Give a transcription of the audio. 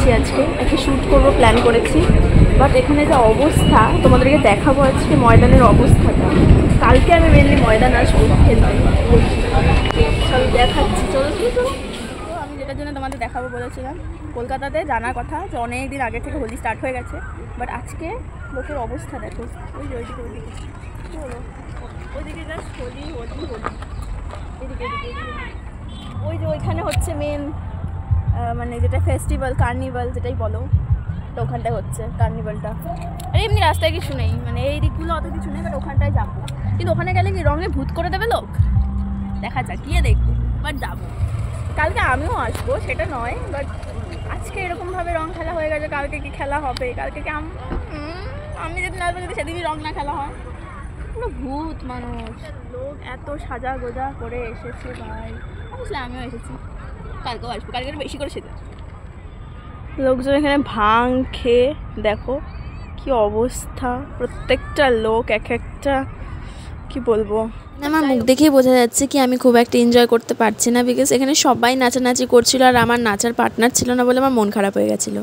এসেছি আজকে, একটা শ্যুট করবো প্ল্যান করেছি। বাট এখানে যে অবস্থা তোমাদেরকে দেখাবো আজকে ময়দানের অবস্থাটা। কালকে আমি মেনলি ময়দান আসবো খেলতে, চলো দেখাচ্ছি। চলো চলো। আমি যেটার জন্য তোমাদের দেখাবো বলেছিলাম, কলকাতাতে জানার কথা যে অনেক দিন আগে থেকে হোলি স্টার্ট হয়ে গেছে। বাট আজকে লোকের অবস্থা দেখো, ওই যে ওইদিকে চলো ওইদিকে জাস্ট হোলি হোলি হোলি, এদিকে এদিকে ওই যে ওইখানে হচ্ছে মেন মানে যেটা ফেস্টিভ্যাল কার্নিভাল যেটাই বলো, তো ওখানটায় হচ্ছে কার্নিভালটা। আর এমনি রাস্তায় কিছু নেই, মানে এই দিকগুলো অত কিছু নেই, বাট ওখানটায় যাবো। কিন্তু ওখানে গেলে কি রঙে ভূত করে দেবে লোক, দেখা যাক, গিয়ে দেখবো। বাট যাবো, কালকে আমিও আসবো সেটা নয়, বাট আজকে এরকমভাবে রং খেলা হয়ে গেছে, কালকে কি খেলা হবে, কালকে কি আমি যেদিন আসবো যদি সেদিনই রং না খেলা হয়। পুরো ভূত মানুষ, লোক এত সাজা গোজা করে এসেছে ভাই, আসলে আমিও এসেছি, কালকেও আসবো, কালকে বেশি করে সেজে। লোকজন এখানে ভাং খেয়ে দেখো কি অবস্থা, প্রত্যেকটা লোক এক একটা, কি বলবো। আমার মুখ দেখেই বোঝা যাচ্ছে কি আমি খুব একটা এনজয় করতে পারছি না, বিকজ এখানে সবাই নাচানাচি করছিল আর আমার নাচার পার্টনার ছিল না বলে আমার মন খারাপ হয়ে গেছিলো।